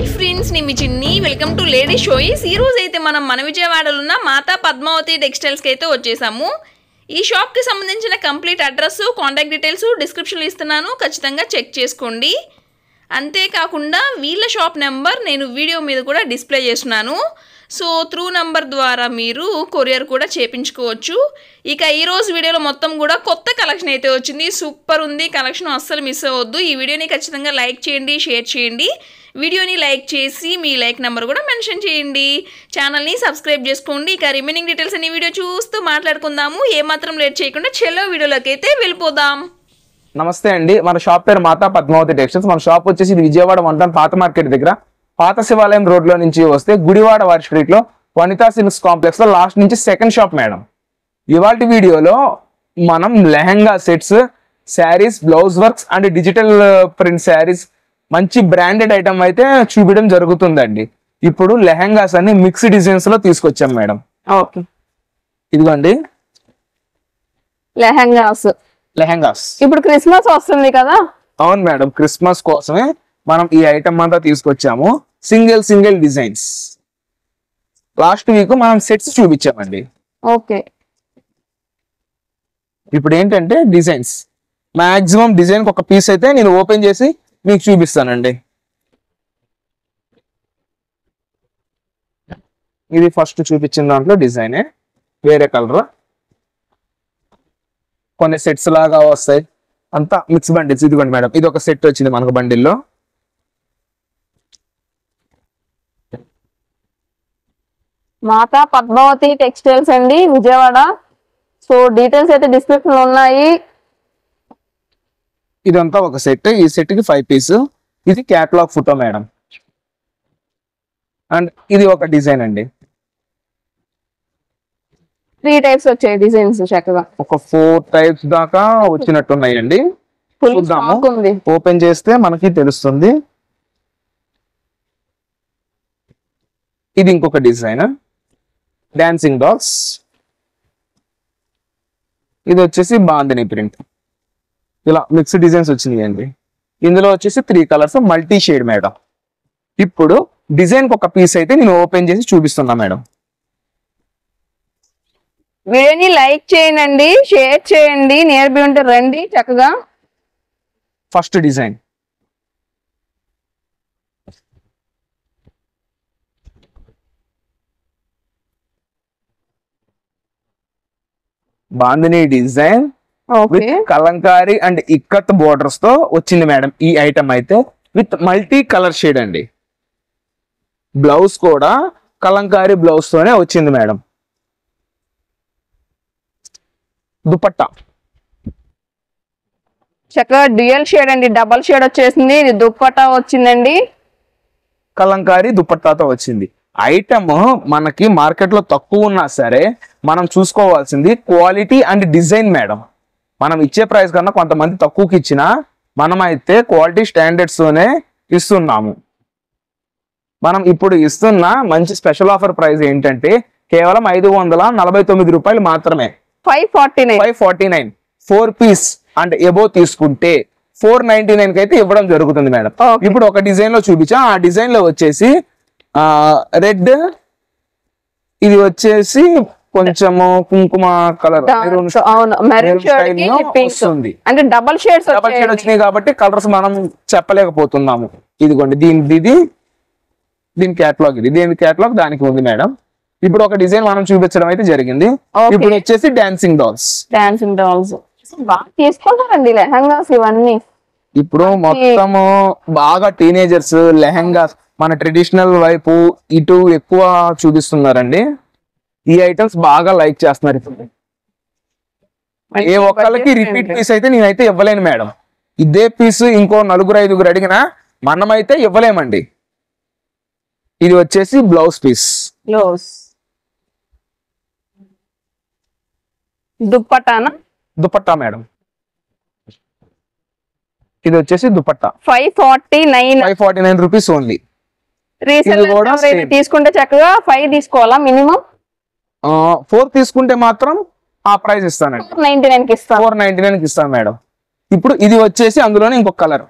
Hi friends, నేను మీ Chinni. Welcome to lady షోయిస్. ఈ రోజు అయితే మనం మన విజయవాడలో ఉన్న మాతా పద్మావతి టెక్స్టైల్స్కి అయితే వచ్చేసాము. ఈ షాప్కి సంబంధించిన కంప్లీట్ అడ్రస్, కాంటాక్ట్ డీటెయిల్స్ డిస్క్రిప్షన్లో ఇస్తున్నాను, ఖచ్చితంగా చెక్ చేసుకోండి. అంతేకాకుండా వీళ్ళ షాప్ నెంబర్ నేను వీడియో మీద కూడా డిస్ప్లే చేస్తున్నాను. సో త్రూ నెంబర్ ద్వారా మీరు కొరియర్ కూడా చేయించుకోవచ్చు. ఇక ఈరోజు వీడియోలో మొత్తం కూడా కొత్త కలెక్షన్ అయితే వచ్చింది. సూపర్ ఉంది కలెక్షన్, అస్సలు మిస్ అవ్వద్దు. ఈ వీడియోని ఖచ్చితంగా లైక్ చేయండి, షేర్ చేయండి. వీడియోని లైక్ చేసి మీ లైక్ నెంబర్ కూడా మెన్షన్ చేయండి. ఛానల్ని సబ్స్క్రైబ్ చేసుకోండి. ఇక రిమైనింగ్ డీటెయిల్స్ అన్ని వీడియో చూస్తూ మాట్లాడుకుందాము. ఏమాత్రం లేట్ చేయకుండా చెల్లో వీడియోలోకి అయితే వెళ్ళిపోదాం. నమస్తే అండి, మన షాప్ పేరు మాతా పద్మావతి టెక్స్టైల్స్. మన షాప్ వచ్చేసి ఇది విజయవాడ 1 పాత మార్కెట్ దగ్గర పాత శివాలయం రోడ్ లో నుంచి వస్తే గుడివాడ వారి స్ట్రీట్ లో వనితా సిల్క్స్ కాంప్లెక్స్ లో లాస్ట్ నుంచి సెకండ్ షాప్ మేడం. ఇవాళ వీడియోలో మనం lehenga sets, saris, blouse works and digital print saris మంచి బ్రాండెడ్ ఐటమ్ అయితే చూపించడం జరుగుతుందండి. ఇప్పుడు లెహంగాస్ అన్ని మిక్స్ డిజైన్స్ లో తీసుకొచ్చాం మేడం. ఓకే, ఇదిగోండి లెహంగాస్. ఇప్పుడు క్రిస్మస్ వస్తుంది కదా. అవును మేడం, క్రిస్మస్ కోసమే మనం ఈ ఐటమ్ అంతా తీసుకొచ్చాము. Single designs. లాస్ట్ వీక్ మనం సెట్స్ చూపించామండి. ఓకే, ఇప్పుడు ఏంటంటే డిజైన్స్, మాక్సిమం డిజైన్ ఒక పీస్ అయితే నేను ఓపెన్ చేసి మీకు చూపిస్తానండి. ఇది ఫస్ట్ చూపించిన దాంట్లో డిజైనే, వేరే కలర్. కొన్ని సెట్స్ లాగా వస్తాయి, అంతా మిక్స్ బండిల్స్. ఇదిగోండి మేడం, ఇది ఒక సెట్ వచ్చింది మనకు బండిల్లో. మాతా పద్మావతి టెక్స్టైల్స్ అండి, విజయవాడ. సో డీటెయిల్స్ అయితే డిస్క్రిప్షన్ లో ఉన్నాయి. ఇదంతా ఒక సెట్. ఈ సెట్ కి 5 పీస్. ఇది క్యాటలాగ్ ఫోటో మేడం. అండ్ ఇది ఒక డిజైన్ అండి. 3 టైప్స్ వచ్చాయి డిజైన్స్, చక్కగా ఒక 4 టైప్స్ దాకా వచ్చినట్టున్నాయండి. ఫుల్ చూద్దాము, స్టాక్ ఉంది. ఓపెన్ చేస్తే మనకి తెలుస్తుంది. ఇది ఇంకొక డిజైన్, డాన్సింగ్ డాగ్స్. ఇది వచ్చేసి బాందిని ప్రింట్. ఇలా మిక్స్ డిజైన్స్ వచ్చినాయి అండి. ఇందులో వచ్చేసి 3 కలర్స్, మల్టీ షేడ్ మేడం. ఇప్పుడు డిజైన్ ఒక పీస్ అయితే నేను ఓపెన్ చేసి చూపిస్తున్నా మేడం. వీడియోని లైక్ చేయండి, షేర్ చేయండి. నియర్ బై ఉంటే రండి చక్కగా. First design bandhani design with Kalamkari and ikat borders తో వచ్చింది మేడం. ఈ ఐటమ్ అయితే విత్ మల్టీ కలర్ షేడ్ అండి. బ్లౌజ్ కూడా కలంకారీ బ్లౌజ్ తోనే వచ్చింది మేడం. దుపట్టా చక్కగా డ్యూయల్ షేడ్ అండి, డబల్ షేడ్ వచ్చేసింది. ఇది దుప్పట్టా వచ్చిందండి, కలంకారీ దుపట్టాతో వచ్చింది. ఐటమ్ మనకి మార్కెట్ లో తక్కువ ఉన్నా సరే మనం చూసుకోవాల్సింది క్వాలిటీ అండ్ డిజైన్ మేడం. మనం ఇచ్చే ప్రైస్ కన్నా కొంతమంది తక్కువకి ఇచ్చినా మనమైతే క్వాలిటీ స్టాండర్డ్స్ తోనే ఇస్తున్నాము. మనం ఇప్పుడు ఇస్తున్న మంచి స్పెషల్ ఆఫర్ ప్రైస్ ఏంటంటే కేవలం 549 రూపాయలు మాత్రమే. 549 4 పీస్ అండ్ ఎబో తీసుకుంటే 499 కి అయితే ఇవ్వడం జరుగుతుంది మేడం. ఇప్పుడు ఒక డిజైన్ లో చూపించా. ఆ డిజైన్ లో వచ్చేసి రెడ్, ఇది వచ్చేసి కొంచెము కుంకుమ కలర్ వస్తుంది. అంటే డబల్ షేడ్ వచ్చినాయి కాబట్టి కలర్స్ మనం చెప్పలేకపోతున్నాము. ఇదిగోండి దీని క్యాటలాగ్, దీని క్యాటలాగ్ దానికి ఉంది మేడం. ఇప్పుడు ఒక డిజైన్ మనం చూపించడం అయితే జరిగింది. ఇప్పుడు వచ్చేసి డాన్సింగ్ డాల్స్ బాగా తీసుకుంటారండి లెహంగాస్ ఇవన్నీ. ఇప్పుడు మొత్తము బాగా టీనేజర్స్ లెహంగాస్ మన ట్రెడిషనల్ వైపు ఇటు ఎక్కువ చూపిస్తున్నారండి. ఈ ఐటమ్స్ బాగా లైక్ చేస్తున్నారు. ఇప్పుడు ఏ ఒక్కళ్ళకి రిపీట్ పీస్ అయితే నేనైతే ఇవ్వలేను మేడం. ఇదే పీస్ ఇంకో 4-5 అడిగినా మనమైతే ఇవ్వలేమండి. ఇది వచ్చేసి బ్లౌజ్ పీస్, దుపట్టా మేడం. ఇది వచ్చేసి దుపట్టా 549 రూపీస్ ఓన్లీ. తీసుకుంటే చక్కగా 5 తీసుకోవాలా మినిమం. 4 తీసుకుంటే మాత్రం ఆ ప్రైస్ ఇస్తానండి, 499 కి ఇస్తాను మేడం. ఇప్పుడు ఇది వచ్చేసి అందులోనే ఇంకొక కలర్.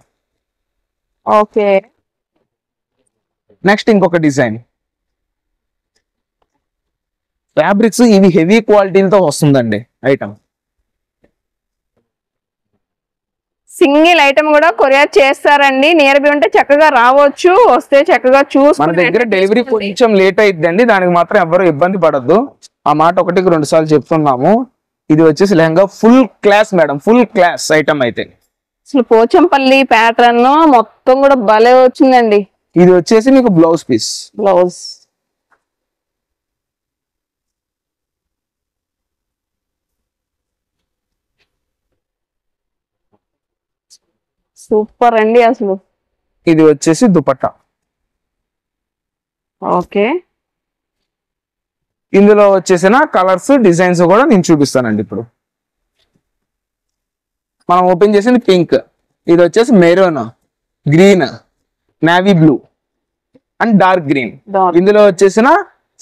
ఓకే, నెక్స్ట్ ఇంకొక డిజైన్. ఫ్యాబ్రిక్స్ ఇవి హెవీ క్వాలిటీలతో వస్తుందండి ఐటమ్. సింగిల్ ఐటమ్ కూడా కొరియర్ చేస్తారండి. నియర్ బై ఉంటే చక్కగా రావచ్చు, వస్తే చక్కగా మన చూసుకుని దగ్గర డెలివరీ కొంచెం లేట్ అయిద్దండి, దానికి మాత్రం ఎవరు ఇబ్బంది పడద్దు. ఆ మాట 1-2 సార్లు చెప్తున్నాము. ఇది వచ్చేసి lehenga full class madam, full class item అయితే. అసలు పోచంపల్లి ప్యాటర్న్ మొత్తం కూడా భలే వచ్చిందండి. ఇది వచ్చేసి మీకు బ్లౌజ్ పీస్. బ్లౌజ్ సూపర్ అండి అసలు. ఇది వచ్చేసి దుపట్టా. ఓకే, ఇందులో వచ్చేసిన కలర్స్ డిజైన్స్ కూడా నేను చూపిస్తానండి. ఇప్పుడు మనం ఓపెన్ చేసింది పింక్, ఇది వచ్చేసి maroon, green, navy blue and dark green. ఇందులో వచ్చేసిన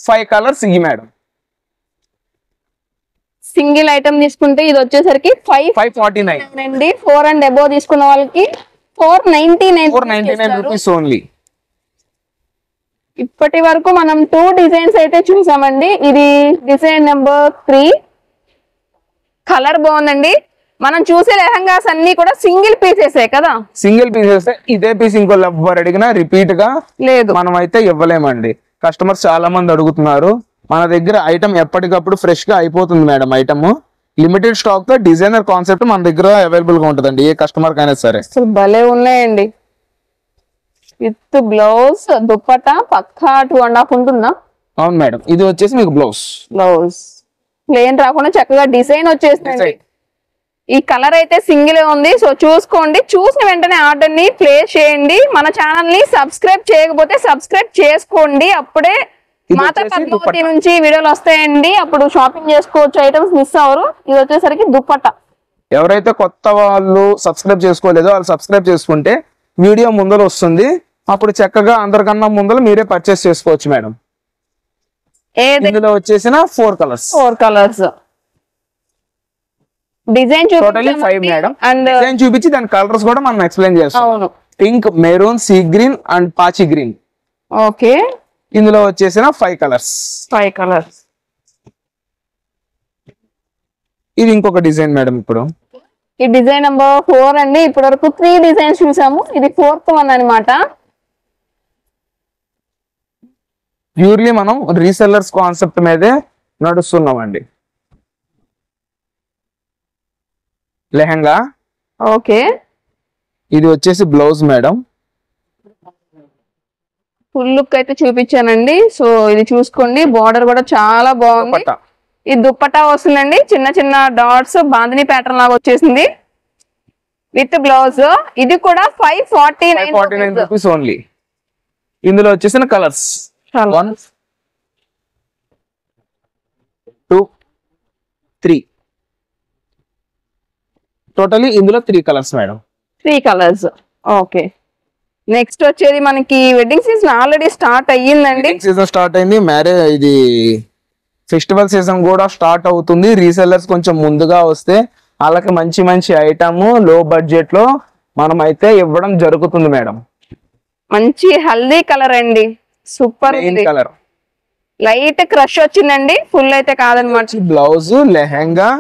5 కలర్స్ ఇవి మేడం. సింగిల్ ఐటమ్ తీసుకుంటే ఇది వచ్చేసరికి 549 అండి. 4 అండ్ అబోవ్ తీసుకున్న వాళ్ళకి 499 రూపీస్ ఓన్లీ. ఇప్పటి వరకు మనం 2 డిజైన్స్ అయితే చూసామండి. ఇది డిజైన్ నెంబర్ 3. కలర్ బాగుందండి. మనం చూసే లెహంగాస్ అన్ని కూడా సింగిల్ పీసెసే కదా. Single pieces. ఇదే పీస్ ఇంకో ఎవరు అడిగినా రిపీట్ గా లేదు, మనం అయితే ఇవ్వలేమండి. కస్టమర్స్ చాలా మంది అడుగుతున్నారు. మన దగ్గర ఐటమ్ ఎప్పటికప్పుడు ఫ్రెష్ గా అయిపోతుంది మేడం. ఐటమ్ లిమిటెడ్ స్టాక్ తో డిజైనర్ కాన్సెప్ట్ మన దగ్గర అవైలబుల్ గా ఉంటుందండి, ఏ కస్టమర్ కైనా సరే. అసలు భలే ఉన్నాయండి. విత్ బ్లౌజ్, దుప్పటా పక్కా 2.5 ఉంటుందా? అవును మేడం. ఇది వచ్చేసి మీకు బ్లౌజ్. బ్లౌజ్ ప్లేన్ రాకుండా చక్కగా డిజైన్ వచ్చేస్తుంది. ఈ కలర్ అయితే సింగిల్ ఉంది. సో చూసుకోండి, చూసిన వెంటనే ఆర్డర్ ని ప్లేస్ చేయండి. మన ఛానల్ ని సబ్స్క్రైబ్ చేయకపోతే సబ్స్క్రైబ్ చేసుకోండి. అప్పుడే మాతా పద్మావతి నుంచి వీడియోలు వస్తాయండి, అప్పుడు షాపింగ్ చేసుకోవచ్చు. ఐటమ్స్ మిస్ అవ్వరు. ఇది వచ్చేసరికి దుప్పట్టా. ఎవరైతే కొత్త వాళ్ళు సబ్స్క్రైబ్ చేసుకోలేదో వాళ్ళు సబ్స్క్రైబ్ చేసుకుంటే వీడియో ముందర వస్తుంది, అప్పుడు చక్కగా అందరికన్నా ముందర మీరే పర్చేస్ చేసుకోవచ్చు మేడం. ఇందులో వచ్చేసిన 4 colours. 4 colours design totally 5 madam. And design చూపించి దాని కలర్స్ కూడా మనం ఎక్స్ప్లెయిన్ చేస్తాం. అవును, pink, maroon, sea green and పాచి గ్రీన్. ఓకే, ఇందులో వచ్చేసిన 5 కలర్స్. 5 కలర్స్. ఇది ఇంకొక డిజైన్ మేడం. ఇప్పుడు ఈ డిజైన్ నెంబర్ 4 అండి. ఇప్పటి వరకు 3 డిజైన్స్ చూసాము, ఇది 4th వన్ అనమాట. ప్యూర్లీ మనం రీసెల్లర్స్ కాన్సెప్ట్ మీదే నడుస్తున్నామండి. లెహంగా. ఓకే, ఇది వచ్చేసి బ్లౌజ్ మేడం. ఫుల్ లుక్ అయితే చూపించానండి. సో ఇది చూసుకోండి, బార్డర్ కూడా చాలా బాగుంది. ఈ దుప్పట్టా వస్తుందండి, చిన్న చిన్న డాట్స్ బాందిని ప్యాటర్న్ లాగా వచ్చేసింది విత్ బ్లౌజ్. ఇది కూడా 549 రూపీస్ ఓన్లీ. ఇందులో వచ్చేసిన కలర్స్ 1 2 3. టోటలీ ఇందులో 3 colours madam. 3 colours. Okay, next వచ్చేది మనకి వెడ్డింగ్ సీజన్ ఆల్రెడీ స్టార్ట్ అయ్యిందండి. సీజన్ స్టార్ట్ అయింది. మ్యారేజ్ ఇది ఫెస్టివల్ సీజన్ కూడా స్టార్ట్ అవుతుంది. రీసెల్లర్స్ కొంచెం ముందుగా వస్తే వాళ్ళకి మంచి మంచి ఐటమ్ లో బడ్జెట్ లో మనం అయితే ఇవ్వడం జరుగుతుంది మేడం. మంచి హల్దీ కలర్ అండి, సూపర్ కలర్. లైట్ క్రష్ వచ్చిందండి, ఫుల్ అయితే కాదనమాట. బ్లౌజ్, లెహంగా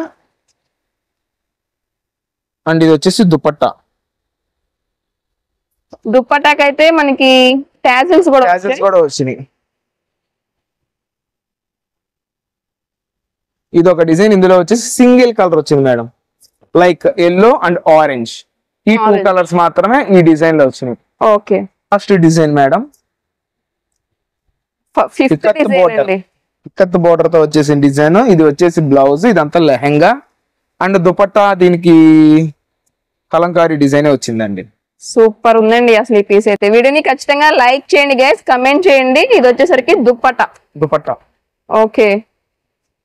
అండ్ ఇది వచ్చేసి దుపట్టా. దుప్పటాకైతే మనకి టాజిల్స్ కూడా వచ్చినాయి. ఇది ఒక డిజైన్. ఇందులో వచ్చేసి సింగిల్ కలర్ వచ్చింది madam, like yellow and orange. ఈ 2 కలర్స్ మాత్రమే ఈ డిజైన్ లో వచ్చినాయి. Okay, first design madam. Ikat border తో వచ్చేసి డిజైన్. ఇది వచ్చేసి బ్లౌజ్, ఇదంతా లెహంగా అండ్ దుపట్టా దీనికి కలంకారీ డిజైన్ వచ్చిందండి. సూపర్ ఉందండి అసలు ఈ పీస్ అయితే. వీడియోని ఖచ్చితంగా లైక్ చేయండి గైస్, కమెంట్ చేయండి. ఇది వచ్చేసరికి dupatta. Okay,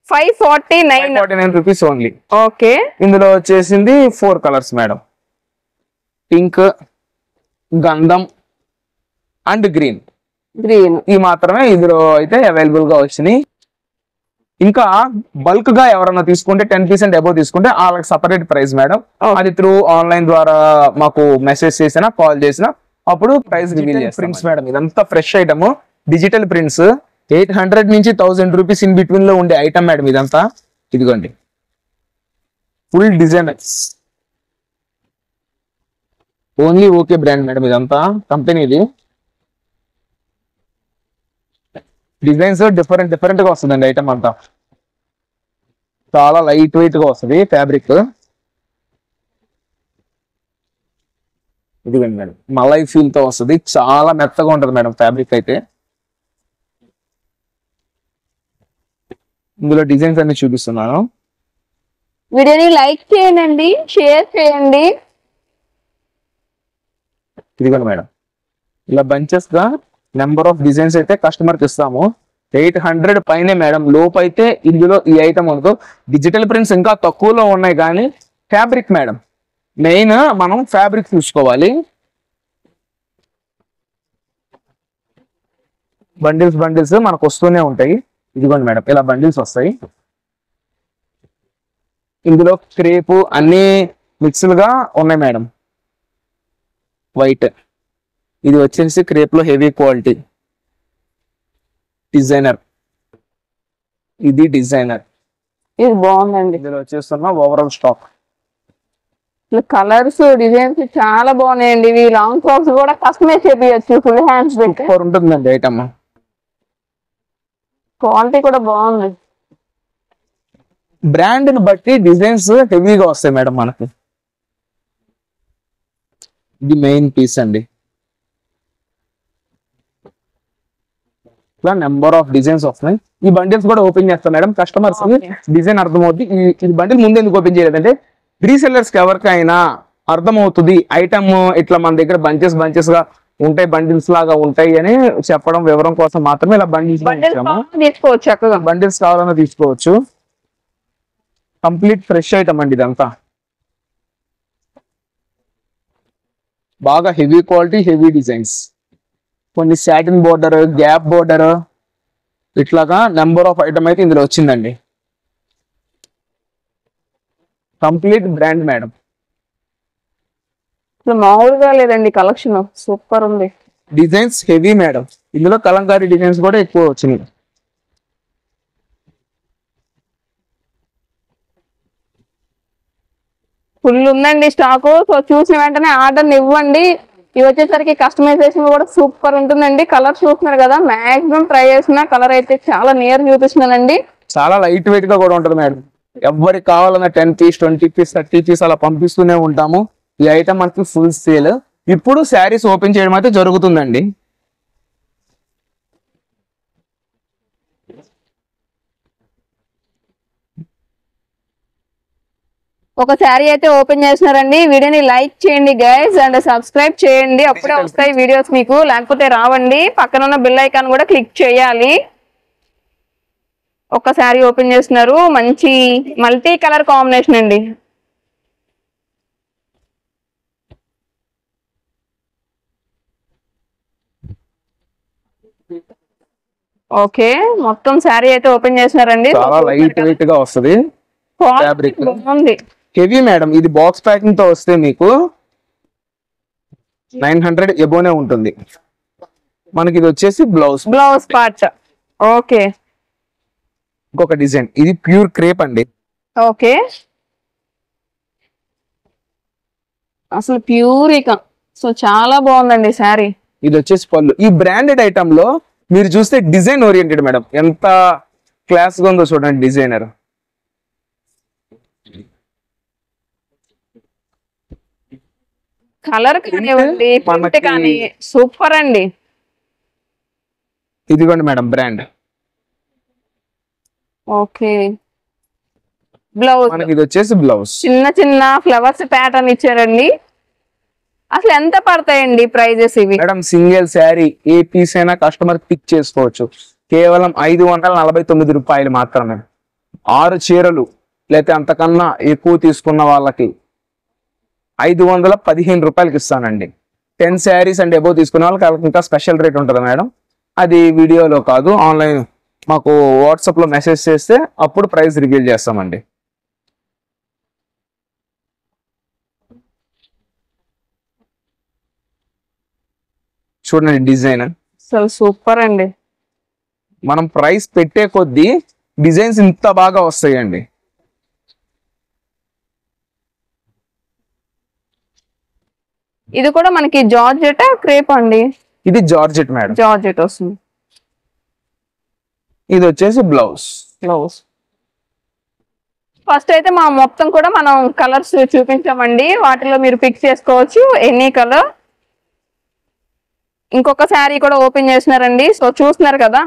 549 rupees only. Okay, ఇందులో వచ్చేసింది 4 కలర్స్ మేడం. పింక్, గంధం అండ్ గ్రీన్. ఈ మాత్రమే ఇందులో అయితే అవైలబుల్ గా వచ్చినాయి. ఇంకా బల్క్ గా ఎవరన్నా తీసుకుంటే 10% అబోవ్ తీసుకుంటే వాళ్ళకి సపరేట్ ప్రైస్ మేడం. అది త్రూ ఆన్లైన్ ద్వారా మాకు మెసేజ్ చేసినా కాల్ చేసినా అప్పుడు ప్రైస్ రివీల్ చేస్తాం. ప్రింట్స్ మేడం, ఇదంతా ఫ్రెష్ ఐటమ్, డిజిటల్ ప్రింట్స్ 800 నుంచి 1000 రూపీస్ ఇన్ బిట్వీన్ లో ఉండే ఐటమ్ మేడం ఇదంతా. ఇదిగోండి full designers, only okay brand madam ఇదంతా కంపెనీది. డిజైన్స్ డిఫరెంట్ గా వస్తుందండి ఐటమ్ అంతా. చాలా లైట్ వెయిట్ గా వస్తుంది ఫ్యాబ్రిక్. ఇదిగోండి మేడం మలై ఫీల్ తో వస్తుంది, చాలా మెత్తగా ఉంటది మేడం ఫ్యాబ్రిక్ అయితే. ఇందులో డిజైన్స్ అన్ని చూపిస్తున్నాను. వీడియోని లైక్ చేయండి, షేర్ చేయండి. ఇదిగోండి మేడం ఇలా బంచెస్ గా నెంబర్ ఆఫ్ డిజైన్స్ అయితే కస్టమర్ కి ఇస్తాము. 800 పైనే మేడం, లోపు అయితే ఇందులో ఈ ఐటమ్ ఉండదు. డిజిటల్ ప్రింట్స్ ఇంకా తక్కువలో ఉన్నాయి కానీ ఫ్యాబ్రిక్ మేడం మెయిన్, మనం ఫ్యాబ్రిక్ చూసుకోవాలి. బండిల్స్ మనకు వస్తూనే ఉంటాయి. ఇదిగోండి మేడం ఇలా బండిల్స్ వస్తాయి. ఇందులో క్రేపు అన్ని మిక్స్డ్ గా ఉన్నాయి మేడం. వైట్, ఇది వచ్చేసి క్రేప్ లో హెవీ క్వాలిటీ డిజైనర్. ఇది డిజైనర్, ఇది బాగుందండి. ఇందులో వచ్చేస్తున్న ఓవరాల్ స్టాక్. కలర్స్ డిజైన్స్ చాలా బాగున్నాయండి. ఇవి లాంగ్ ఫ్రాక్స్ కూడా కస్టమైజ్ చేపించచ్చు, ఫుల్ హ్యాండ్స్ పెట్టి. సూపర్ ఉంటుందండి ఐటమ్. క్వాలిటీ కూడా బాగుంది. బ్రాండ్ ని బట్టి డిజైన్స్ హెవీగా వస్తాయి మేడం మనకి. ఇది మెయిన్ పీస్ అండి. ఇట్లా నెంబర్ ఆఫ్ డిజైన్స్ వస్తున్నాయి. ఈ బండిల్స్ కూడా ఓపెన్ చేస్తాం మేడం, కస్టమర్స్ డిజైన్ అర్థమవుతుంది. ఈ బండిల్ ముందు ఎందుకు ఓపెన్ చేయలేదంటే రీసెల్లర్స్ కి ఎవరికైనా అర్థమవుతుంది ఐటమ్ ఇట్లా మన దగ్గర బంచెస్ గా ఉంటాయి, బండిల్స్ లాగా ఉంటాయి అని చెప్పడం వివరం కోసం మాత్రమే ఇలా బండిల్స్ తీసుకోవచ్చు. చక్కగా బండిల్స్ కావాలన్నా తీసుకోవచ్చు. కంప్లీట్ ఫ్రెష్ ఐటమ్ అండి ఇదంతా. బాగా హెవీ క్వాలిటీ, హెవీ డిజైన్స్, కొన్ని సాటిన్ బోర్డర్, గ్యాప్ బోర్డర్, ఇట్లాగా నెంబర్ ఆఫ్ ఐటమ్ అయితే ఇందులో వచ్చిందండి. Complete brand madam. మామూలుగా లేదండి, కలెక్షన్ సూపర్ ఉంది. డిజైన్స్ హెవీ మేడం, ఇందులో కలంకారీ డిజైన్స్ కూడా ఎక్కువ వచ్చినాయి. ఫుల్ ఉందండి స్టాక్. సో చూసిన వెంటనే ఆర్డర్ ఇవ్వండి. ఇవి వచ్చేసరికి కస్టమైజేషన్ కూడా సూపర్ ఉంటుందండి. కలర్ చూస్తున్నారు కదా, మాక్సిమం ట్రై చేసిన కలర్ అయితే చాలా నియర్ చూపిస్తున్నానండి. చాలా లైట్ వెయిట్ గా కూడా ఉంటుంది మేడం. ఎవరికి కావాలన్నా 10 పీస్ 20 పీస్ 30 పీస్ అలా పంపిస్తూనే ఉంటాము. ఈ ఐటమ్ మనకి ఫుల్ సేల్. ఇప్పుడు శారీస్ ఓపెన్ చేయడం అయితే జరుగుతుందండి. ఒక శారీ అయితే ఓపెన్ చేస్తున్నారండి. వీడియోని లైక్ చేయండి గైస్, అండ్ సబ్స్క్రైబ్ చేయండి. అప్పుడే వస్తాయి వీడియోస్ మీకు, లేకపోతే రావండి. పక్కన ఉన్న బెల్ ఐకాన్ కూడా క్లిక్ చేయాలి. ఒక శారీ ఓపెన్ చేస్తున్నారు, మంచి మల్టీ కలర్ కాంబినేషన్ అండి. ఓకే, మొత్తం శారీ అయితే ఓపెన్ చేస్తున్నారండి. చాలా లైట్ వెయిట్ గా వస్తుంది. ఫ్యాబ్రిక్ బాగుంది, హెవీ మేడం. ఇది బాక్స్ ప్యాకింగ్ తో వస్తే మీకు 900 ఎబోనే ఉంటుంది. మనకి ఇది వచ్చేసి బ్లౌజ్ పార్ట్. ఓకే, ఇంకొక డిజైన్, ఇది ప్యూర్ క్రేప్ అండి. ఓకే, అసలు ప్యూర్ ఇక. సో చాలా బాగుందండి శారీ. ఇది వచ్చేసి పళ్ళు. ఈ బ్రాండెడ్ ఐటమ్ లో మీరు చూస్తే డిజైన్ ఓరియంటెడ్ మేడం, ఎంత క్లాస్ గా ఉందో చూడండి. డిజైనర్ కలర్ కానివ్వండి, ప్రింట్ కానీ సూపర్ అండి. ఇదిగోండి మేడం బ్రాండ్. ఓకే, బ్లౌజ్ మనకి ఇది వచ్చేసి బ్లౌజ్. చిన్న చిన్న ఫ్లవర్స్ ప్యాటర్న్ ఇచ్చారండి. అసలు ఎంత పడతాయండి ప్రైజెస్ ఇవి? మేడం సింగిల్ శారీ ఏ పీస్ అయినా కస్టమర్ పిక్ చేసుకోవచ్చు. కేవలం 549 రూపాయలు మాత్రమే. 6 చీరలు లేకపోతే అంతకన్నా ఎక్కువ తీసుకున్న వాళ్ళకి 515 రూపాయలకి ఇస్తానండి. 10 శారీస్ అండ్ ఎబో తీసుకున్న వాళ్ళకి ఇంకా స్పెషల్ రేట్ ఉంటుంది మేడం. అది వీడియోలో కాదు, ఆన్లైన్ మాకు వాట్సాప్ లో మెసేజ్ చేస్తే అప్పుడు ప్రైస్ రివీల్ చేస్తామండి. చూడండి డిజైన్. అసలు సూపర్ అండి. మనం ప్రైస్ పెట్టే కొద్దీ డిజైన్స్ ఇంత బాగా వస్తాయండి. ఇది కూడా మనకి జార్జెట్ క్రేప్ అండి. ఇది జార్జెట్ మేడం. జార్జెట్ వస్తుంది. ఇది వచ్చేసి బ్లౌజ్. ఫస్ట్ అయితే మా మొత్తం కూడా మనం కలర్స్ చూపించామండి. వాటిలో మీరు పిక్ చేసుకోవచ్చు ఎనీ కలర్. ఇంకొక శారీ కూడా ఓపెన్ చేసినారండి. సో చూస్తున్నారు కదా.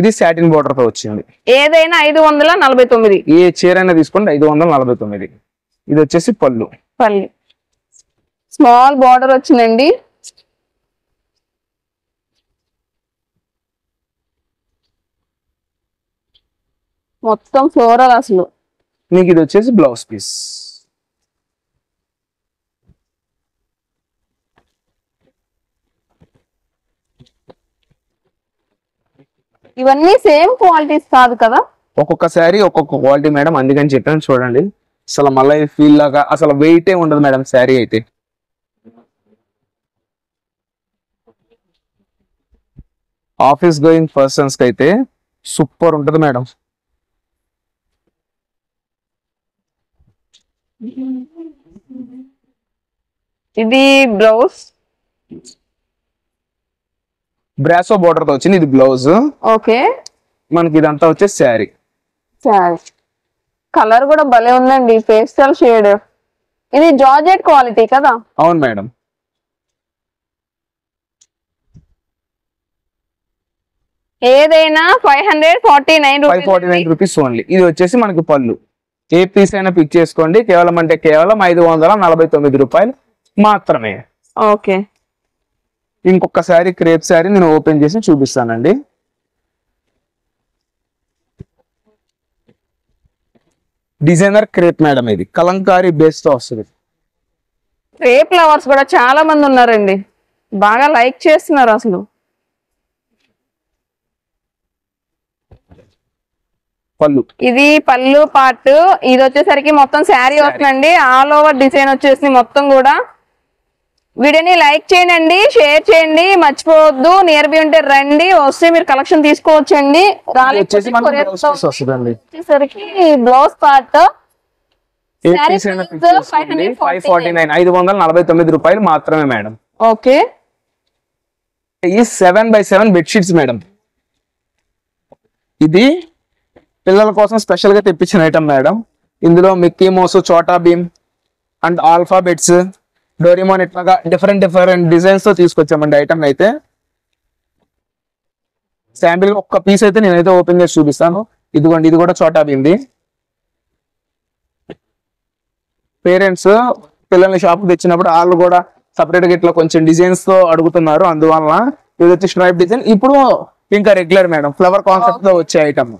ఇది సాటిన్ బోర్డర్ తో వచ్చింది. ఏదైనా 549. ఏ చీర అయినా తీసుకోండి 549. ఇది వచ్చేసి పళ్ళు. స్మాల్ బార్డర్ వచ్చిందండి. మొత్తం ఫ్లోరల్ అసలు. మీకు ఇది వచ్చేసి బ్లౌజ్ పీస్. ఇవన్నీ సేమ్ క్వాలిటీస్ కాదు కదా. ఒక్కొక్క శారీ ఒక్కొక్క క్వాలిటీ మేడం. అందుకని చెప్పాను చూడండి. అసలు మళ్ళీ ఫీల్ లాగా అసలు వెయిటే ఉండదు మేడం శారీ అయితే. ఆఫీస్ గోయింగ్ పర్సన్స్ కి అయితే సూపర్ ఉంటుంది మేడం. ఇది బ్లౌజ్. బ్రాసో బోర్డర్ తో వచ్చింది. ఇది బ్లౌజ్. ఓకే. మనకి ఇదంతా వచ్చేసి శారీ. కలర్ కూడా భలే ఉందండి. Pastel shade. ఇది జార్జెట్ క్వాలిటీ కదా. అవును మేడం. ఏదైనా 549 రూపీస్ ఓన్లీ. ఇది వచ్చేసి మనకి పళ్ళు. ఏ పీస్ అయినా పిక్ చేసుకోండి. కేవలం అంటే కేవలం 549 రూపాయలు మాత్రమే. ఓకే. ఇంకొక శారీ క్రేప్ శారీ నేను ఓపెన్ చేసి చూపిస్తానండి. Designer crepe madam. ఇది కలంకారీ బేస్ తో వస్తుంది. క్రేప్ లవర్స్ కూడా చాలా మంది ఉన్నారండి. బాగా లైక్ చేస్తున్నారు అసలు. పళ్ళు. ఇది పళ్ళు పార్ట్. ఇది వచ్చేసరికి మొత్తం శారీ వస్తుందండి. ఆల్ ఓవర్ డిజైన్ వచ్చేసి మొత్తం కూడా. వీడియోని లైక్ చేయండి, షేర్ చేయండి, మర్చిపోవద్దు. నియర్ బై ఉంటే రండి, వస్తే మీరు కలెక్షన్ తీసుకోవచ్చండి. వచ్చేసరికి బ్లౌజ్ పార్ట్. 549 రూపాయలు మాత్రమే మేడం. ఓకే. ఈ 7x7 బెడ్షీట్స్ మేడం. ఇది పిల్లల కోసం స్పెషల్ గా తెప్పించిన ఐటమ్ మేడం. ఇందులో Mickey mouse, Chhota Bheem and alphabets, Doraemon ఇట్లాగా డిఫరెంట్ డిజైన్స్ తో తీసుకొచ్చామండి ఐటమ్ అయితే. శాంపిల్ ఒక్క పీస్ అయితే నేనైతే ఓపెన్ చేసి చూపిస్తాను. ఇదిగోండి, ఇది కూడా చోటా భీమ్ది. పేరెంట్స్ పిల్లల్ని షాప్ తెచ్చినప్పుడు వాళ్ళు కూడా సపరేట్ గా ఇట్లా కొంచెం డిజైన్స్ తో అడుగుతున్నారు. అందువల్ల ఇది వచ్చి స్ట్రైప్ డిజైన్. ఇప్పుడు ఇంకా రెగ్యులర్ మేడం ఫ్లవర్ కాన్సెప్ట్ తో వచ్చే ఐటమ్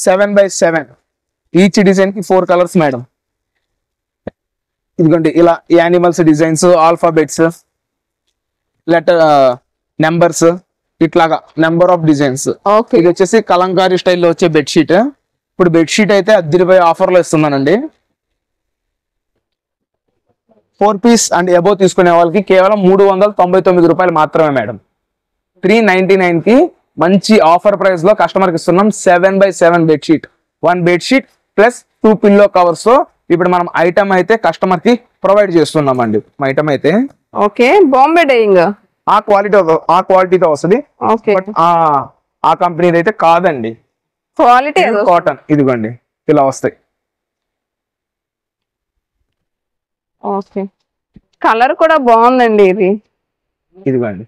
7x7. ఈచ్ డిజైన్ కి 4 కలర్స్ మేడం. ఇదిగోండి ఇలా animals designs, alphabets, letter, numbers, ఇట్లాగా నెంబర్ ఆఫ్ డిజైన్స్. ఇది వచ్చేసి కలంకారీ స్టైల్లో వచ్చే బెడ్షీట్. ఇప్పుడు బెడ్షీట్ అయితే 10 ఆఫర్ లో ఇస్తున్నానండి. 4 పీస్ అండ్ అబోవ్ తీసుకునే వాళ్ళకి కేవలం 399 రూపాయలు మాత్రమే మేడం. 399 కి మంచి ఆఫర్ ప్రైస్ లో కస్టమర్ కి ఇస్తున్నాం. 7x7 bedsheet. 1 bedsheet plus 2 pillow covers తో ఇప్పుడు మనం ఐటమ్ అయితే కస్టమర్ కి ప్రొవైడ్ చేస్తున్నామండి. ఐటమ్ అయితే ఓకే. బాంబే డైయింగ్ ఆ క్వాలిటీతో వస్తుంది. బట్ ఆ కంపెనీ అయితే కాదండి. Quality cotton. ఇదిగోండి ఇలా వస్తాయి. ఓకే. కలర్ కూడా బాగుందండి. ఇది ఇదిగోండి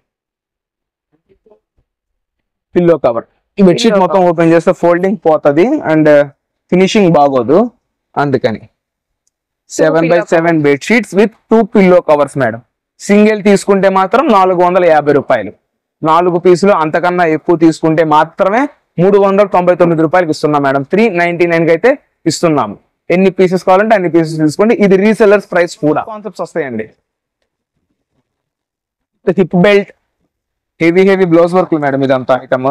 పిల్లో కవర్. ఈ బెడ్షీట్ మొత్తం ఓపెన్ చేస్తే ఫోల్డింగ్ పోతుంది అండ్ ఫినిషింగ్ బాగోదు. అందుకని 7x7 bedsheets with 2 pillow covers madam. Single తీసుకుంటే మాత్రం 450 రూపాయలు. 4 పీసులు అంతకన్నా ఎక్కువ తీసుకుంటే మాత్రమే 399 రూపాయలకి ఇస్తున్నాం మేడం. 399 కి అయితే ఇస్తున్నాము. ఎన్ని పీసెస్ కావాలంటే అన్ని పీసెస్ తీసుకోండి. ఇది రీసెల్లర్స్ ప్రైస్ కూడా. కాన్సెప్ట్స్ వస్తాయండి. Hip belt, heavy blouse work madam. ఇదంతా ఐటమ్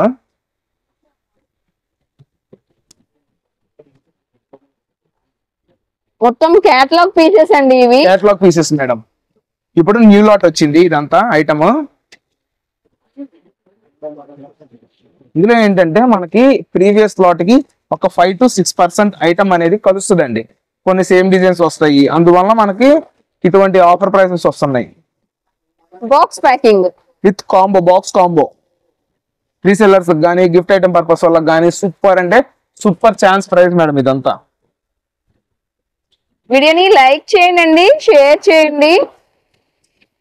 మొత్తం క్యాటలాగ్ పీసెస్ అండి. ఇవి క్యాటలాగ్ పీసెస్ మేడం. ఇప్పుడు న్యూ లాట్ వచ్చింది ఇదంతా ఐటమ్. ఇందులో ఏంటంటే మనకి ప్రీవియస్ లాట్ కి ఒక 5 to 6% ఐటమ్ అనేది కలుస్తుందండి. కొన్ని సేమ్ డిజైన్స్ వస్తాయి, అందువల్ల మనకి ఇటువంటి ఆఫర్ ప్రైసెస్ వస్తున్నాయి. Box packing with combo, box combo resellers కానీ గిఫ్ట్ ఐటమ్ పర్పస్ వాళ్ళకి కానీ సూపర్ అంటే సూపర్ ఛాన్స్ ప్రైస్ మేడం ఇదంతా. వీడియోని లైక్ చేయండి, షేర్ చేయండి.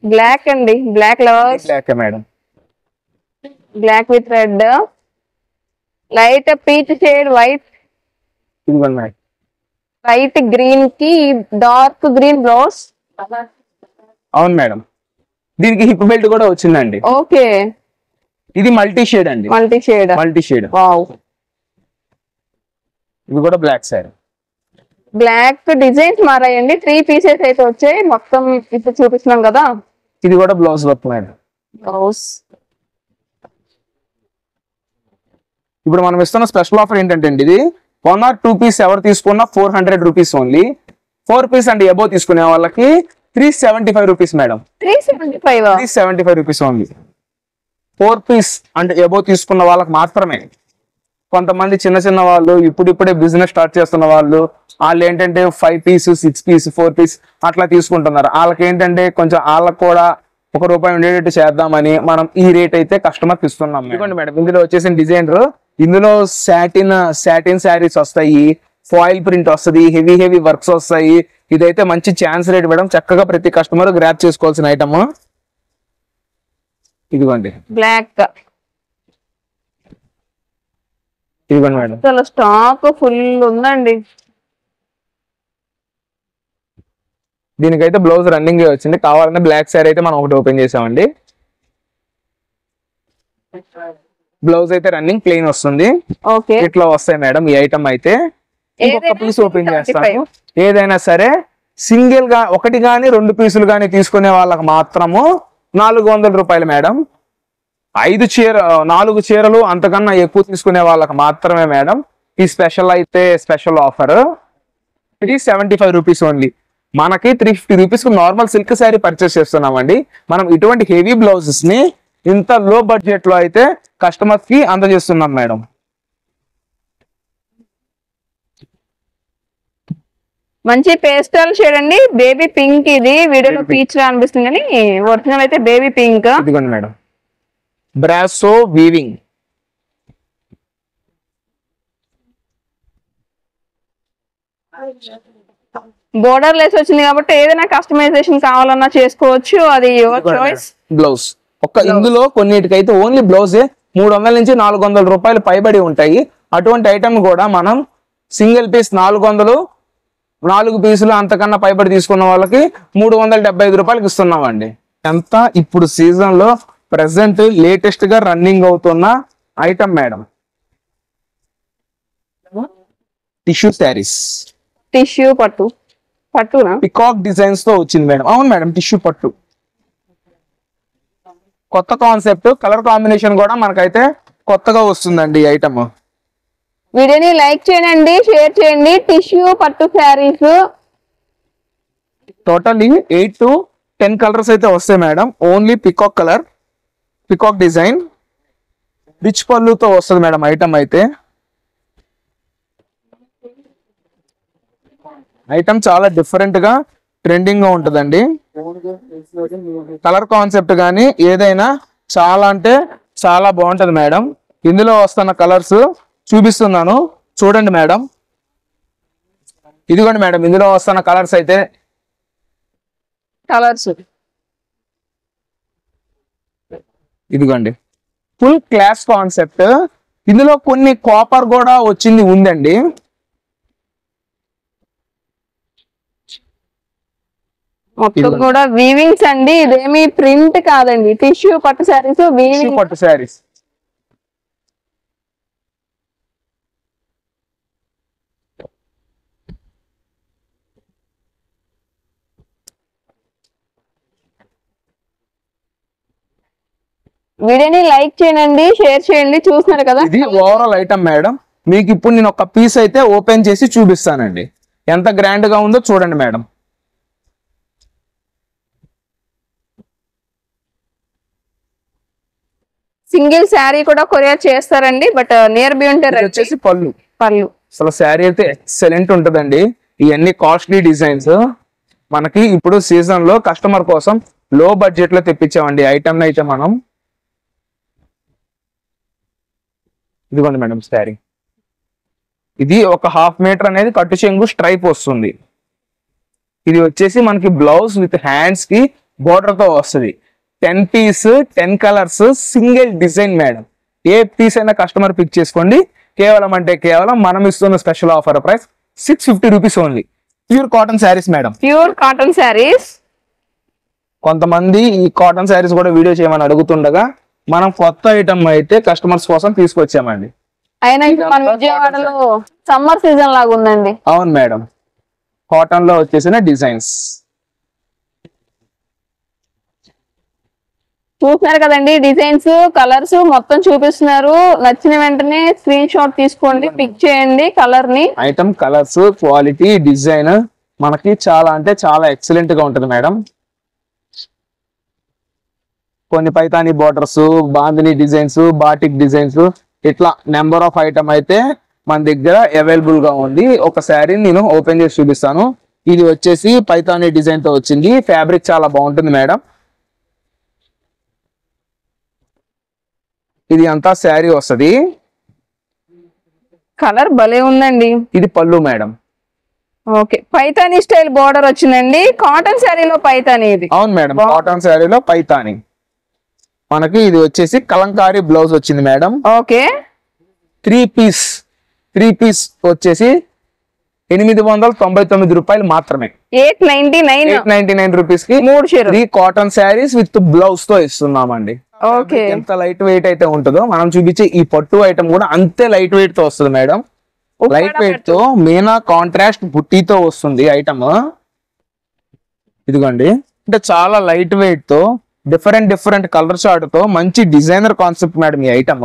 బ్లాక్ అండి, black lovers, black madam, black with red, light peach shade white, ఇదిగోండి మేడం. లైట్ గ్రీన్ కి డార్క్ గ్రీన్ బ్లౌజ్. అవును మేడం, దీనికి హిప్ బెల్ట్ కూడా వచ్చిందండి. ఓకే, ఇది మల్టీ షేడ్ అండి, multi shade. Multi shade. Wow, ఇది కూడా బ్లాక్ సారీ. బ్లాక్ డిజైన్స్ మారాయండి. 3 పీసెస్ అయితే వచ్చాయి. మొత్తం ఇప్పుడు చూపిస్తున్నాం కదా. ఇది కూడా బ్లౌజ్ వర్క్ మేడం. బ్లౌజ్ ఇప్పుడు మనం ఇస్తున్న స్పెషల్ ఆఫర్ ఏంటంటే ఇది 1 or 2 పీస్ ఎవరు తీసుకున్నా 400 rupees only. 4 piece and above తీసుకునే వాళ్ళకి 375 rupees madam. 375. 375 rupees only. 4 piece and above తీసుకున్న వాళ్ళకి మాత్రమే. కొంతమంది చిన్న చిన్న వాళ్ళు ఇప్పుడిప్పుడే బిజినెస్ స్టార్ట్ చేస్తున్న వాళ్ళు ఏంటంటే 5 పీస్ 6 పీస్ 4 పీస్ అట్లా తీసుకుంటున్నారు. వాళ్ళకి ఏంటంటే కొంచెం వాళ్ళకి కూడా ₹1 ఉండేటట్టు చేద్దామని మనం ఈ రేట్ అయితే కస్టమర్కి ఇస్తున్నాం. ఇదిగోండి మేడం, ఇందులో వచ్చేసిన డిజైనర్, ఇందులో సాటిన్ శారీస్ వస్తాయి, ఫాయిల్ ప్రింట్ వస్తుంది, హెవీ వర్క్స్ వస్తాయి. ఇదైతే మంచి ఛాన్స్ రేట్ మేడం, చక్కగా ప్రతి కస్టమర్ గ్రాప్ చేసుకోవాల్సిన ఐటమ్. ఇదిగోండి బ్లాక్, ఇదిగోండి మేడం. అసలు స్టాక్ ఫుల్ ఉందండి. దీనికైతే బ్లౌజ్ రన్నింగ్ వచ్చింది. కావాలంటే బ్లాక్ శారీ అయితే మనం ఒకటి ఓపెన్ చేసామండి. బ్లౌజ్ అయితే రన్నింగ్ ప్లెయిన్ వస్తుంది. ఓకే, ఇట్లా వస్తాయి మేడం ఈ ఐటమ్ అయితే. ఇంకొక పీస్ ఓపెన్ చేస్తాను. ఏదైనా సరే సింగిల్ గా ఒకటి గానీ 2 పీసులు గానీ తీసుకునే వాళ్ళకి మాత్రము ₹400 మేడం. 4 చీరలు అంతకన్నా ఎక్కువ తీసుకునే వాళ్ళకి మాత్రమే మేడం ఈ స్పెషల్ అయితే స్పెషల్ ఆఫర్. ఇది 75 రూపీస్ ఓన్లీ. మనకి 350 రూపీస్ కు నార్మల్ సిల్క్ శారీ పర్చేస్ చేస్తున్నామండి. మనం ఇటువంటి హెవీ బ్లౌజెస్ ని ఇంత లో బడ్జెట్ లో అయితే కస్టమర్స్ కి అందజేస్తున్నాం మేడం. మంచి పేస్టల్ షేడ్ అండి, బేబీ పింక్. ఇది వీడియోలో పీచ్ లా అనిపిస్తుంది కానీ ఒరిజినల్ అయితే బేబీ పింక్. ఇదిగోండి madam, brasso weaving. Border less వచ్చింది కాబట్టి ఏదైనా కస్టమైజేషన్ కావాలన్నా చేసుకోవచ్చు. అది యువర్ చాయిస్. బ్లౌజ్ ఇందులో కొన్నిటికైతే ఓన్లీ బ్లౌజే 300 నుంచి ₹400 పైబడి ఉంటాయి. అటువంటి ఐటమ్ కూడా మనం సింగిల్ పీస్ 400, 4 పీసులు అంతకన్నా పైబడి తీసుకున్న వాళ్ళకి ₹375 ఇస్తున్నామండి. ఎంత ఇప్పుడు సీజన్ లో ప్రెసెంట్ లేటెస్ట్ గా రన్నింగ్ అవుతున్న item madam, tissue saris. Tissue పట్టునా పికాక్ డిజైన్స్ తో వచ్చింది మేడం. అవును మేడం, టిష్యూ పట్టు. కొత్త కాన్సెప్ట్, కలర్ కాంబినేషన్ కూడా మనకైతే కొత్తగా వస్తుందండి ఈ ఐటమ్. వీడియోని లైక్ చేయండి, షేర్ చేయండి. టిష్యూ పట్టు శారీస్ టోటల్లీ 8 to 10 కలర్స్ అయితే వస్తాయి madam. Only peacock colour, peacock design, rich పళ్ళుతో వస్తుంది మేడం ఐటమ్ అయితే. ఐటమ్ చాలా డిఫరెంట్ గా ట్రెండింగ్ గా ఉంటుందండి. కలర్ కాన్సెప్ట్ కానీ ఏదైనా చాలా అంటే చాలా బాగుంటది మేడం. ఇందులో వస్తున్న కలర్స్ చూపిస్తున్నాను చూడండి మేడం. ఇదిగోండి మేడం, ఇందులో వస్తున్న కలర్స్ అయితే ఇదిగోండి, ఫుల్ క్లాస్ కాన్సెప్ట్. ఇందులో కొన్ని కాపర్ కూడా వచ్చింది ఉందండి. మొత్తం కూడా వీవింగ్స్ అండి. ఇదేమి ప్రింట్ కాదండి, టిష్యూ పట్టు శారీస్, వీవింగ్ పట్టు శారీస్. వీడియోని లైక్ చేయండి, షేర్ చేయండి. చూస్తున్నారు కదా, ఇది ఓవరాల్ ఐటమ్ మేడం. మీకు ఇప్పుడు నేను ఒక పీస్ అయితే ఓపెన్ చేసి చూపిస్తానండి. ఎంత గ్రాండ్ గా ఉందో చూడండి మేడం. సింగిల్ శారీ కూడా కొరియర్ చేస్తారండి, బట్ నియర్ బై ఉంటే ఇది వచ్చేసి పళ్ళు. పళ్ళు అసలు శారీ అయితే ఎక్సలెంట్ ఉంటదండి. ఇవన్నీ కాస్ట్లీ డిజైన్స్ మనకి ఇప్పుడు సీజన్ లో కస్టమర్ కోసం లో బడ్జెట్ లో తెప్పించామండి ఐటమ్ అయితే మనం. ఇదిగోండి మేడం శారీ. ఇది ఒక 1/2 మీటర్ అనేది కట్టు చెంగు స్ట్రైప్ వస్తుంది. ఇది వచ్చేసి మనకి బ్లౌజ్ విత్ హ్యాండ్స్ కి బోర్డర్ తో వస్తుంది. 10 piece 10 colours single design madam. ఏ పీస్ అయినా కస్టమర్ పిక్ చేసుకోండి. కేవలం అంటే కేవలం మనం ఇస్తున్న special offer price 650 rupees only. Pure cotton saris madam. Pure cotton saris. కొంతమంది ఈ కాటన్ శారీస్ కూడా వీడియో చేయమని అడుగుతుండగా మనం కొత్త ఐటమ్ అయితే కస్టమర్స్ కోసం తీసుకొచ్చామండి. అయినా ఇప్పుడు మన విజయవాడలో సమ్మర్ సీజన్ లాగా ఉందండి. అవును మేడం, కాటన్ లో వచ్చేసిన డిజైన్స్. చూస్తున్నారు కదండి, డిజైన్స్ కలర్స్ మొత్తం చూపిస్తున్నారు. నచ్చిన వెంటనే స్క్రీన్ షాట్ తీసుకోండి, పిక్ చేయండి కలర్ ని. ఐటమ్ కలర్స్ క్వాలిటీ డిజైన్ మనకి చాలా అంటే చాలా ఎక్సలెంట్ గా ఉంటుంది మేడం. కొన్ని Paithani borders, bandhani designs, batik designs, ఇట్లా నెంబర్ ఆఫ్ ఐటమ్ అయితే మన దగ్గర అవైలబుల్ గా ఉంది. ఒక శారీ నేను ఓపెన్ చేసి చూపిస్తాను. ఇది వచ్చేసి పైతాని డిజైన్ తో వచ్చింది. ఫ్యాబ్రిక్ చాలా బాగుంటుంది మేడం. ఇది అంతా శారీ వస్తుంది. కలర్ భలే ఉందండి. ఇది పళ్ళు madam. Okay, Paithani style border వచ్చిందండి. కాటన్ శారీలో పైతాని ఇది. అవును మేడం, కాటన్ శారీలో పైతాని. మనకి ఇది వచ్చేసి కలంకారీ బ్లౌజ్ వచ్చింది మేడం. ఓకే, 3 పీస్ వచ్చేసి 899 రూపాయలు మాత్రమే. 899 రూపీస్ కి 3 చీరలు. 3 కాటన్ శారీస్ విత్ బ్లౌజ్ తో ఇస్తున్నామండి. ఓకే, ఎంత లైట్ వెయిట్ అయితే ఉంటుందో మనం చూపించే ఈ పట్టు ఐటమ్ కూడా అంతే లైట్ వెయిట్ తో వస్తుంది మేడం. లైట్ వెయిట్ తో మీనా కాంట్రాస్ట్ బుట్టీతో వస్తుంది ఐటమ్. ఇదిగోండి, అంటే చాలా లైట్ వెయిట్ తో డిఫరెంట్ కలర్ చార్ట్ తో మంచి డిజైనర్ కాన్సెప్ట్ మేడం. ఈ ఐటమ్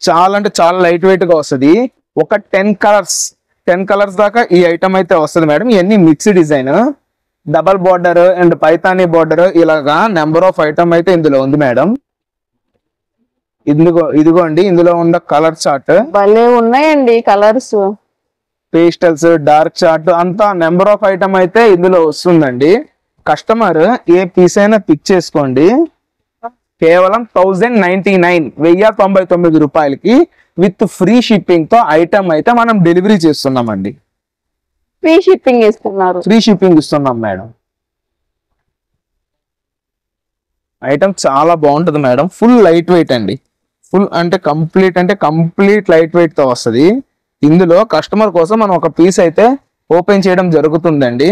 చాలా అంటే చాలా లైట్ వెయిట్ గా వస్తుంది. ఒక 10 కలర్స్ దాకా ఈ ఐటమ్ అయితే వస్తుంది మేడం. ఇవన్నీ mix design, double border and Paithani border, ఇలాగా నెంబర్ ఆఫ్ ఐటమ్ అయితే ఇందులో ఉంది మేడం. ఇదిగోండి, ఇందులో ఉన్న కలర్ చార్ట్ భలే ఉన్నాయండి కలర్స్. పేస్టల్స్, డార్క్ చార్ట్ అంతా నెంబర్ ఆఫ్ ఐటమ్ అయితే ఇందులో వస్తుందండి. కస్టమర్ ఏ పీస్ అయినా పిక్ చేసుకోండి. కేవలం 1099 రూపాయలకి విత్ ఫ్రీ షిప్పింగ్ తో ఐటమ్ అయితే మనం డెలివరీ చేస్తున్నామండి. ఫ్రీ షిప్పింగ్ ఇస్తున్నారు. ఫ్రీ షిప్పింగ్ ఇస్తున్నాం మేడం. ఐటమ్ చాలా బాగుంటది మేడం. ఫుల్ లైట్ వెయిట్ అండి. ఫుల్ అంటే కంప్లీట్ లైట్ వెయిట్ తో వస్తుంది. ఇందులో కస్టమర్ కోసం మనం ఒక పీస్ అయితే ఓపెన్ చేయడం జరుగుతుందండి.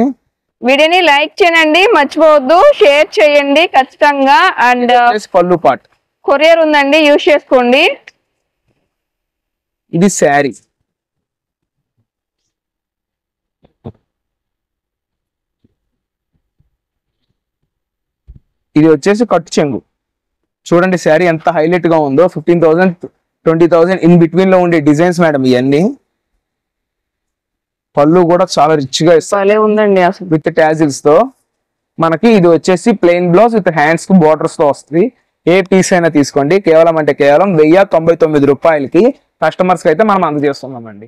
వీడియోని లైక్ చేయండి, మర్చిపోవద్దు, షేర్ చేయండి ఖచ్చితంగా. అండ్ పళ్ళు పార్ట్ కొరియర్ ఉందండి, యూజ్ చేసుకోండి. ఇది శారీ. ఇది వచ్చేసి కట్టు చెంగు. చూడండి శారీ ఎంత హైలైట్ గా ఉందో. 15,000 20,000 ఇన్ బిట్వీన్ లో ఉండే డిజైన్స్ మేడం ఇవన్నీ. పళ్ళు కూడా చాలా రిచ్ గా ఇస్తారు ఉందండి అసలు విత్ టాజిల్స్ తో. మనకి ఇది వచ్చేసి ప్లెయిన్ బ్లౌజ్ విత్ హ్యాండ్స్ కు బోర్డర్స్ తో వస్తుంది. ఏ పీస్ అయినా తీసుకోండి. కేవలం అంటే కేవలం 1099 రూపాయలకి కస్టమర్స్ కి అయితే మనం అందజేస్తున్నామండి.